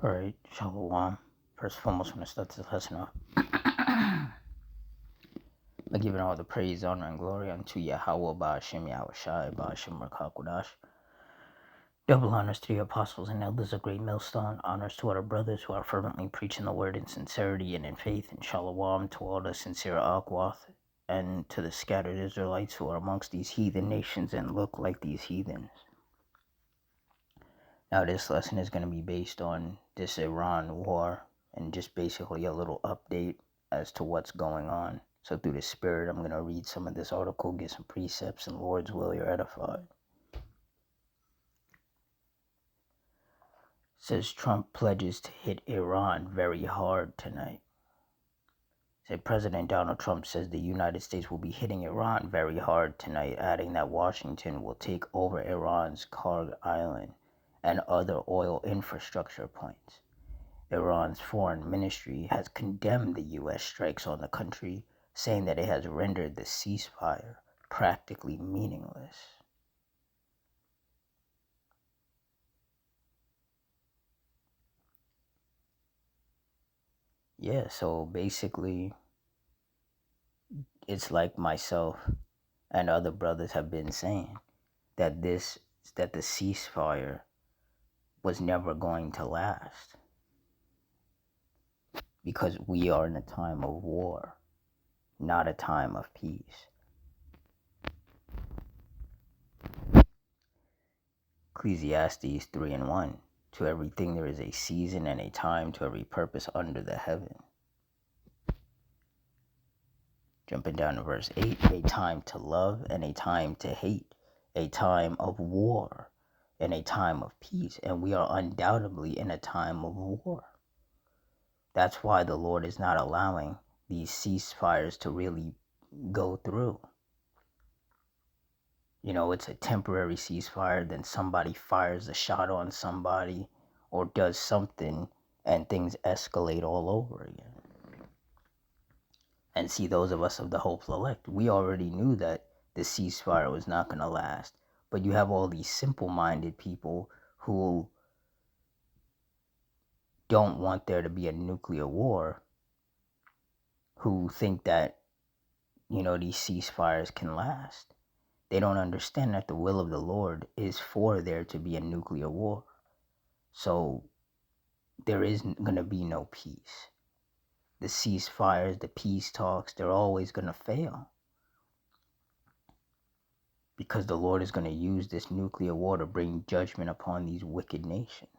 Alright, Shalom. First and foremost, I'm going to start this lesson off by giving all the praise, honor, and glory unto Yahweh, Ba'ashem, Yahushai, Ba'ashem, Rakakwadash. Double honors to the apostles and elders of Great Millstone. Honors to our brothers who are fervently preaching the word in sincerity and in faith. And Shalom to all the sincere Akwath, and to the scattered Israelites who are amongst these heathen nations and look like these heathens. Now this lesson is going to be based on this Iran war and just basically a little update as to what's going on. So through the Spirit, I'm going to read some of this article, get some precepts, and Lord's will, you're edified. It says Trump pledges to hit Iran very hard tonight. Said President Donald Trump says the United States will be hitting Iran very hard tonight, adding that Washington will take over Iran's Karg Island and other oil infrastructure points. Iran's foreign ministry has condemned the U.S. strikes on the country, saying that it has rendered the ceasefire practically meaningless. Yeah, so basically, it's like myself and other brothers have been saying that the ceasefire was never going to last because we are in a time of war, not a time of peace. Ecclesiastes 3:1. To everything there is a season and a time to every purpose under the heaven. Jumping down to verse 8. A time to love and a time to hate. A time of war and a time of peace. And we are undoubtedly in a time of war. That's why the Lord is not allowing these ceasefires to really go through. You know, it's a temporary ceasefire, then somebody fires a shot on somebody or does something and things escalate all over again. And see, those of us of the hopeful elect, we already knew that the ceasefire was not going to last. But you have all these simple-minded people who don't want there to be a nuclear war, who think that, these ceasefires can last. They don't understand that the will of the Lord is for there to be a nuclear war. So there isn't going to be no peace. The ceasefires, the peace talks, they're always going to fail. Because the Lord is going to use this nuclear war to bring judgment upon these wicked nations.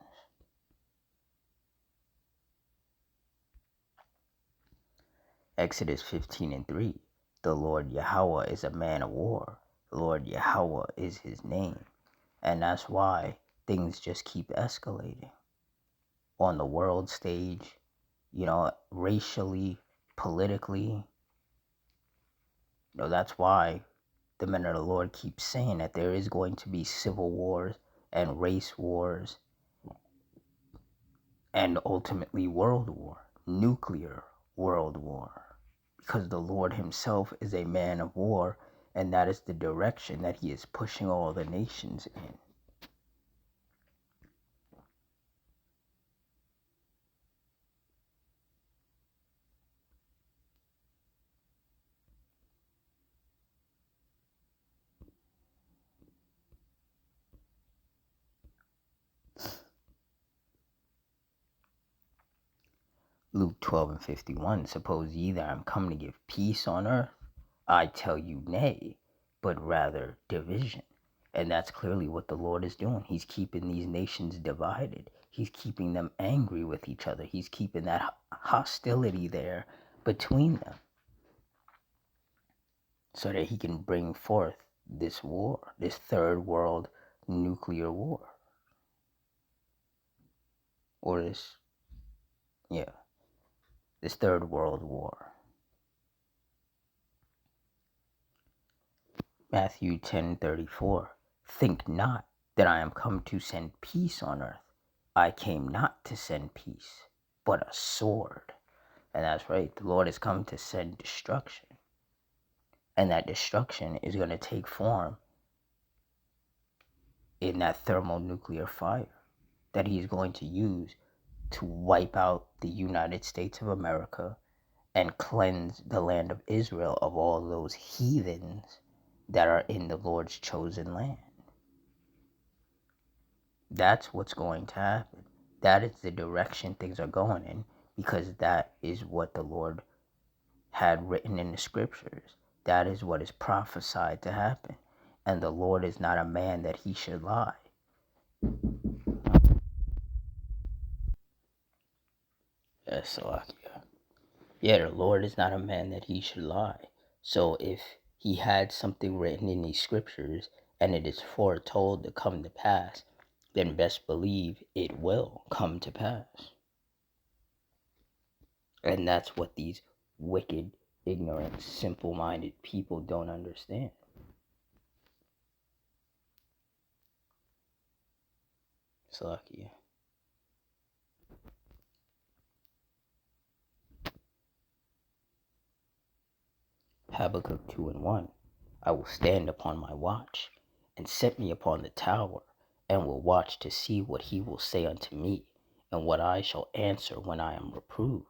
Exodus 15:3. The Lord Yahweh is a man of war. The Lord Yahweh is his name. And that's why things just keep escalating. On the world stage, racially, politically. That's why the men of the Lord keep saying that there is going to be civil wars and race wars and ultimately world war, nuclear world war. Because the Lord himself is a man of war, and that is the direction that he is pushing all the nations in. Luke 12:51. Suppose ye that I am come to give peace on earth? I tell you nay, but rather division. And that's clearly what the Lord is doing. He's keeping these nations divided. He's keeping them angry with each other. He's keeping that hostility there between them, so that he can bring forth this war, this third world nuclear war. Or this third world war. Matthew 10:34. Think not that I am come to send peace on earth. I came not to send peace, but a sword. And that's right, the Lord has come to send destruction. And that destruction is going to take form in that thermonuclear fire that he's going to use to wipe out the United States of America and cleanse the land of Israel of all those heathens that are in the Lord's chosen land. That's what's going to happen. That is the direction things are going in, because that is what the Lord had written in the scriptures. That is what is prophesied to happen. And the Lord is not a man that he should lie. Yes, Salakia. Yeah, the Lord is not a man that he should lie. So if he had something written in these scriptures and it is foretold to come to pass, then best believe it will come to pass. And that's what these wicked, ignorant, simple-minded people don't understand. Salakia. Habakkuk 2:1. I will stand upon my watch, and set me upon the tower, and will watch to see what he will say unto me, and what I shall answer when I am reproved.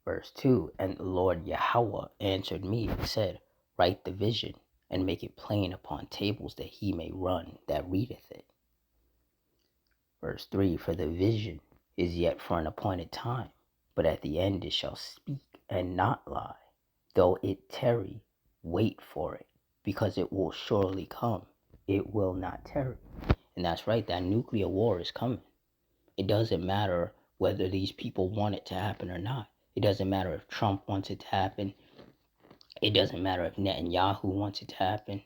Verse 2. And the Lord Yahweh answered me and said, Write the vision, and make it plain upon tables, that he may run that readeth it. Verse 3. For the vision is yet for an appointed time, but at the end it shall speak and not lie. Though it tarry, wait for it, because it will surely come. It will not tarry. And that's right, that nuclear war is coming. It doesn't matter whether these people want it to happen or not. It doesn't matter if Trump wants it to happen. It doesn't matter if Netanyahu wants it to happen.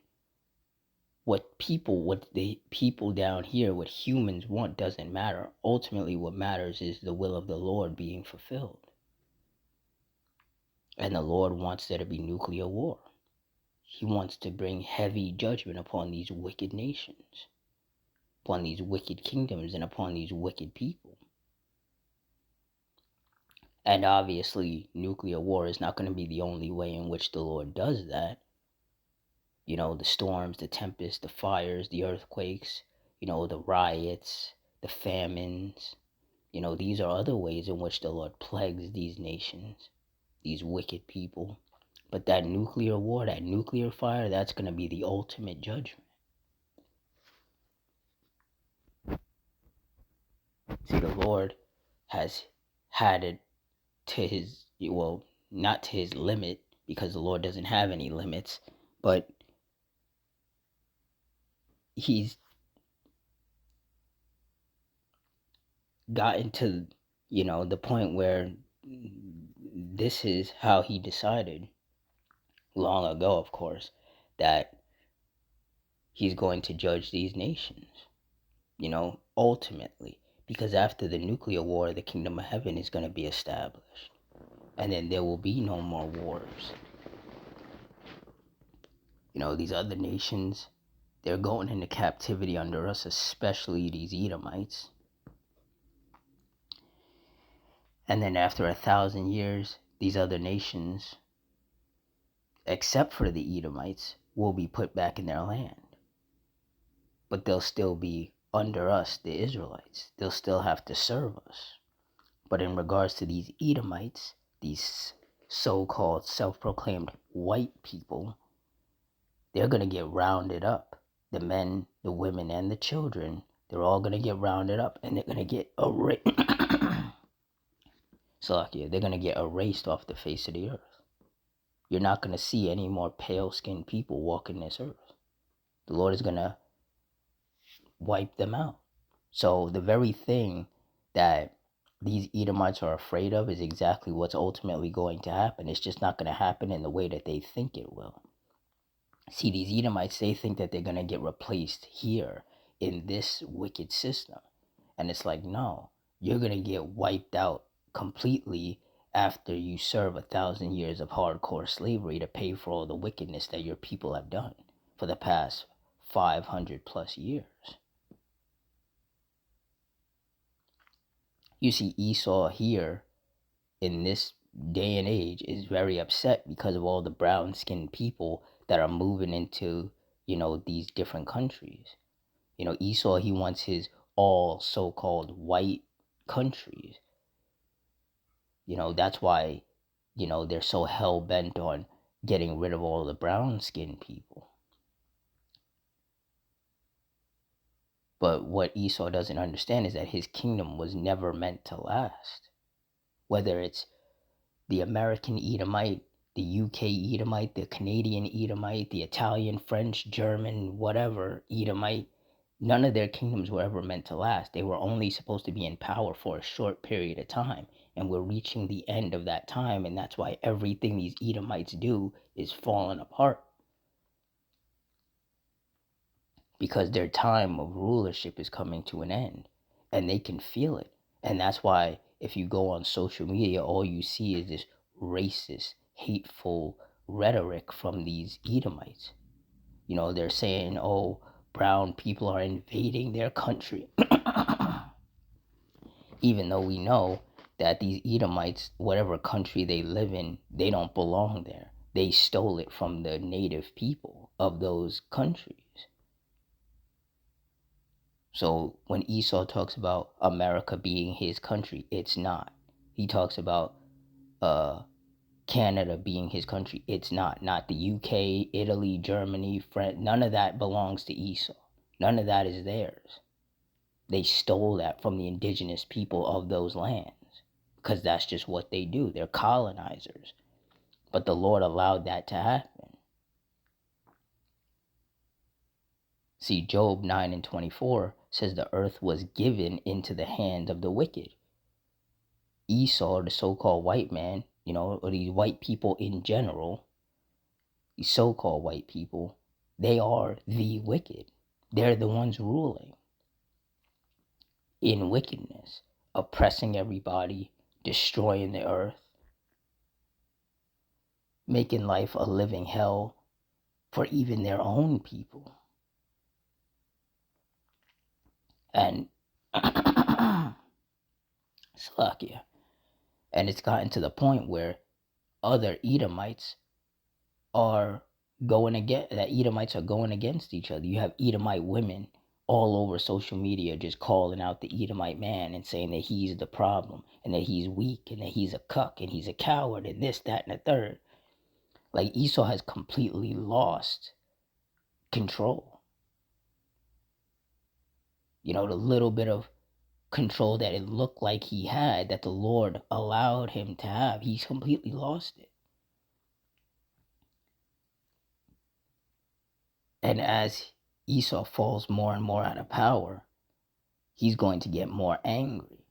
What the people down here, what humans want doesn't matter. Ultimately, what matters is the will of the Lord being fulfilled. And the Lord wants there to be nuclear war. He wants to bring heavy judgment upon these wicked nations, upon these wicked kingdoms, and upon these wicked people. And obviously, nuclear war is not going to be the only way in which the Lord does that. You know, the storms, the tempests, the fires, the earthquakes, the riots, the famines. These are other ways in which the Lord plagues these nations, these wicked people. But that nuclear war, that nuclear fire, that's going to be the ultimate judgment. See, the Lord has had it to his, not to his limit, because the Lord doesn't have any limits, but he's gotten to, the point where this is how he decided long ago, of course, that he's going to judge these nations, ultimately. Because after the nuclear war, the kingdom of heaven is going to be established. And then there will be no more wars. These other nations, they're going into captivity under us, especially these Edomites. And then after 1,000 years, these other nations, except for the Edomites, will be put back in their land. But they'll still be under us, the Israelites. They'll still have to serve us. But in regards to these Edomites, these so-called self-proclaimed white people, they're going to get rounded up. The men, the women, and the children, they're all going to get rounded up, and they're going to get they're going to get erased off the face of the earth. You're not going to see any more pale-skinned people walking this earth. The Lord is going to wipe them out. So the very thing that these Edomites are afraid of is exactly what's ultimately going to happen. It's just not going to happen in the way that they think it will. See, these Edomites, they think that they're going to get replaced here in this wicked system. And it's like, no, you're going to get wiped out completely after you serve 1,000 years of hardcore slavery to pay for all the wickedness that your people have done for the past 500 plus years. You see, Esau here in this day and age is very upset because of all the brown-skinned people that are moving into, these different countries. Esau, he wants his all so-called white countries. That's why, they're so hell-bent on getting rid of all the brown-skinned people. But what Esau doesn't understand is that his kingdom was never meant to last. Whether it's the American Edomite, the UK Edomite, the Canadian Edomite, the Italian, French, German, whatever Edomite, none of their kingdoms were ever meant to last. They were only supposed to be in power for a short period of time. And we're reaching the end of that time. And that's why everything these Edomites do is falling apart. Because their time of rulership is coming to an end. And they can feel it. And that's why if you go on social media, all you see is this racist, hateful rhetoric from these Edomites. They're saying, oh, brown people are invading their country. Even though we know that these Edomites, whatever country they live in, they don't belong there. They stole it from the native people of those countries. So when Esau talks about America being his country, it's not. He talks about Canada being his country. It's not. Not the UK, Italy, Germany, France. None of that belongs to Esau. None of that is theirs. They stole that from the indigenous people of those lands because that's just what they do. They're colonizers. But the Lord allowed that to happen. See, Job 9:24 says the earth was given into the hand of the wicked. Esau, the so-called white man, or these white people in general, these so-called white people, they are the wicked. They're the ones ruling in wickedness, oppressing everybody, destroying the earth, making life a living hell for even their own people. And Salakia. And it's gotten to the point where other Edomites are going against each other. You have Edomite women all over social media just calling out the Edomite man and saying that he's the problem and that he's weak and that he's a cuck and he's a coward and this, that, and the third. Like Esau has completely lost control. The little bit of control that it looked like he had, that the Lord allowed him to have, he's completely lost it. And as Esau falls more and more out of power, he's going to get more angry.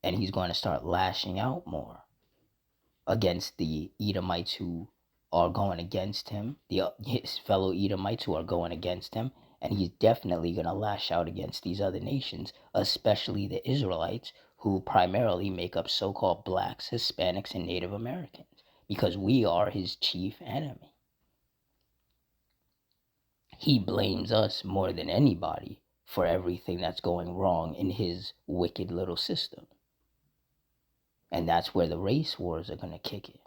And he's going to start lashing out more against the Edomites who are going against him, his fellow Edomites who are going against him. And he's definitely going to lash out against these other nations, especially the Israelites, who primarily make up so-called blacks, Hispanics, and Native Americans, because we are his chief enemy. He blames us more than anybody for everything that's going wrong in his wicked little system. And that's where the race wars are going to kick in.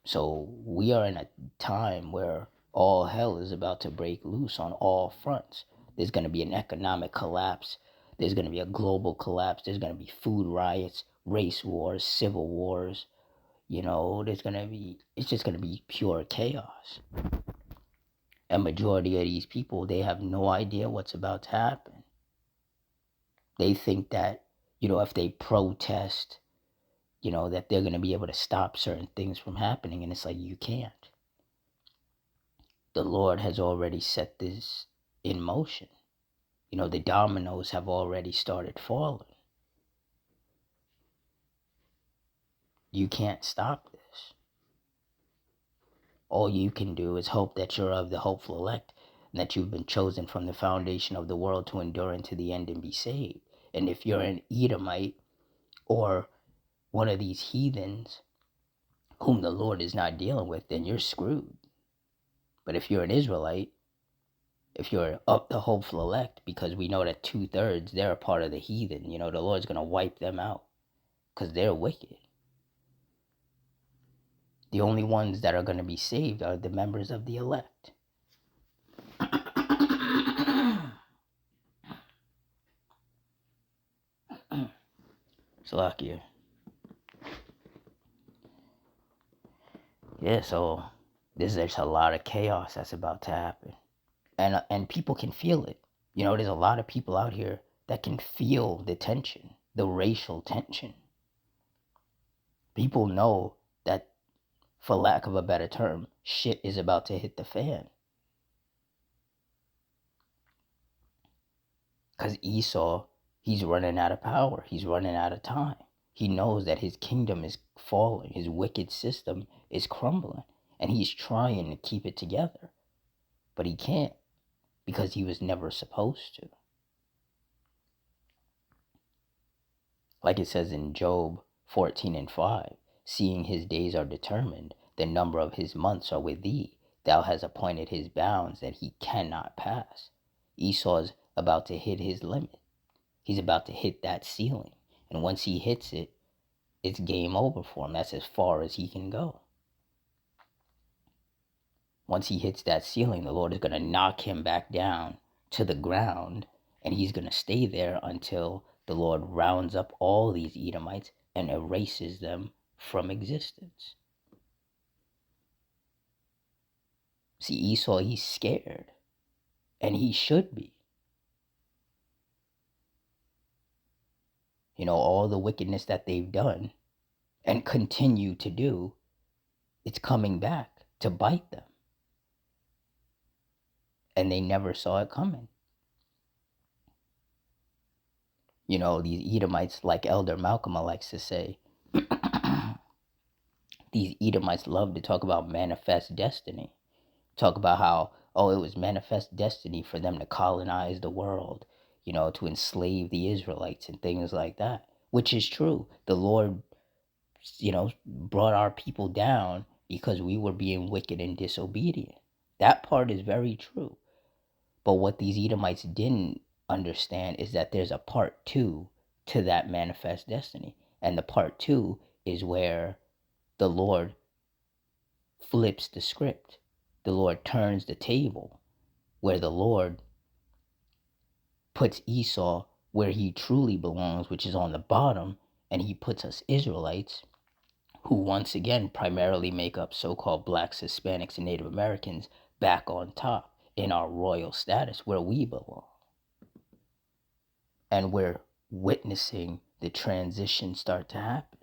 So we are in a time where all hell is about to break loose on all fronts. There's going to be an economic collapse. There's going to be a global collapse. There's going to be food riots, race wars, civil wars. It's just going to be pure chaos. A majority of these people, they have no idea what's about to happen. They think that, if they protest, that they're going to be able to stop certain things from happening. And it's like, you can't. The Lord has already set this in motion. The dominoes have already started falling. You can't stop this. All you can do is hope that you're of the hopeful elect and that you've been chosen from the foundation of the world to endure unto the end and be saved. And if you're an Edomite or one of these heathens whom the Lord is not dealing with, then you're screwed. But if you're an Israelite, if you're of the hopeful elect, because we know that 2/3, they're a part of the heathen, the Lord's going to wipe them out because they're wicked. The only ones that are going to be saved are the members of the elect. Slovakia. Yeah, so there's a lot of chaos that's about to happen. And people can feel it. There's a lot of people out here that can feel the tension, the racial tension. People know that, for lack of a better term, shit is about to hit the fan. Because Esau, he's running out of power. He's running out of time. He knows that his kingdom is falling. His wicked system is crumbling. And he's trying to keep it together. But he can't, because he was never supposed to. Like it says in Job 14:5, seeing his days are determined, the number of his months are with thee. Thou hast appointed his bounds that he cannot pass. Esau's about to hit his limit. He's about to hit that ceiling. And once he hits it, it's game over for him. That's as far as he can go. Once he hits that ceiling, the Lord is going to knock him back down to the ground, and he's going to stay there until the Lord rounds up all these Edomites and erases them from existence. See, Esau, he's scared, and he should be. All the wickedness that they've done and continue to do, it's coming back to bite them. And they never saw it coming. These Edomites, like Elder Malcolm likes to say, these Edomites love to talk about manifest destiny. Talk about how, it was manifest destiny for them to colonize the world, to enslave the Israelites and things like that, which is true. The Lord, brought our people down because we were being wicked and disobedient. That part is very true. But what these Edomites didn't understand is that there's a part 2 to that manifest destiny. And the part 2 is where the Lord flips the script. The Lord turns the table, where the Lord puts Esau where he truly belongs, which is on the bottom, and he puts us Israelites, who once again primarily make up so-called blacks, Hispanics, and Native Americans, back on top in our royal status where we belong. And we're witnessing the transition start to happen.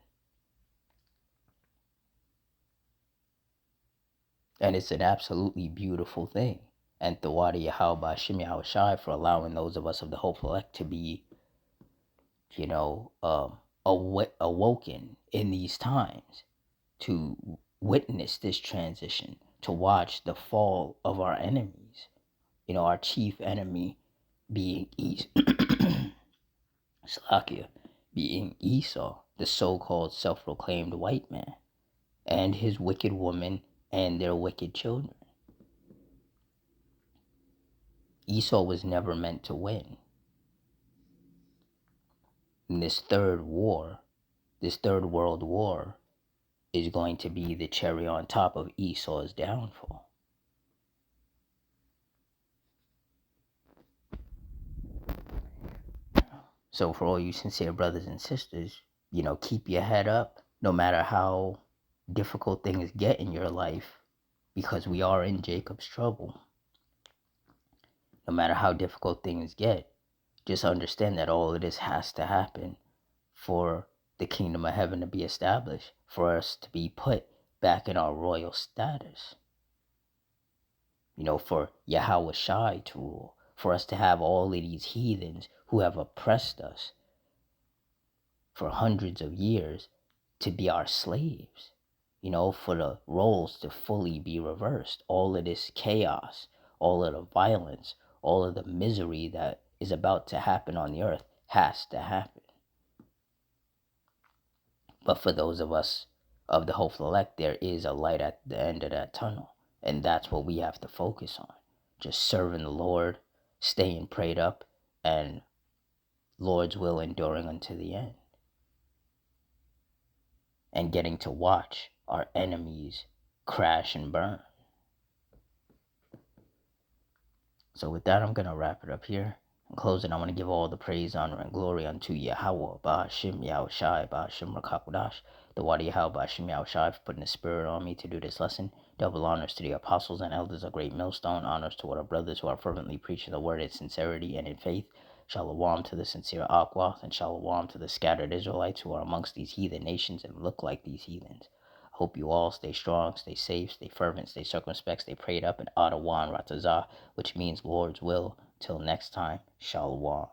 And it's an absolutely beautiful thing. And Thawadi Yahweh Bashim Yahushai for allowing those of us of the hopeful elect to be, awoken in these times, to witness this transition, to watch the fall of our enemies. Our chief enemy being Slakia, being Esau, the so-called self-proclaimed white man, and his wicked woman and their wicked children. Esau was never meant to win. And this third world war, is going to be the cherry on top of Esau's downfall. So for all you sincere brothers and sisters, keep your head up no matter how difficult things get in your life, because we are in Jacob's trouble. No matter how difficult things get, just understand that all of this has to happen for the kingdom of heaven to be established, for us to be put back in our royal status. For Yahweh Shai to rule, for us to have all of these heathens who have oppressed us for hundreds of years to be our slaves, for the roles to fully be reversed. All of this chaos, all of the violence, all of the misery that is about to happen on the earth has to happen. But for those of us of the hopeful elect, there is a light at the end of that tunnel. And that's what we have to focus on. Just serving the Lord, staying prayed up, and Lord's will enduring unto the end. And getting to watch our enemies crash and burn. So with that, I'm going to wrap it up here. In closing, I want to give all the praise, honor, and glory unto Yahweh, Ba'ashim Yahushai, Ba'ashim Rakakwadash, the Wadi Yahweh, Ba'ashim Yahushai, for putting the spirit on me to do this lesson. Double honors to the apostles and elders of Great Millstone. Honors to our brothers who are fervently preaching the word in sincerity and in faith. Shalom to the sincere Akwath, and shalom to the scattered Israelites who are amongst these heathen nations and look like these heathens. I hope you all stay strong, stay safe, stay fervent, stay circumspect, stay prayed up, and Adawan Ratazah, which means Lord's will. Till next time, Shalom.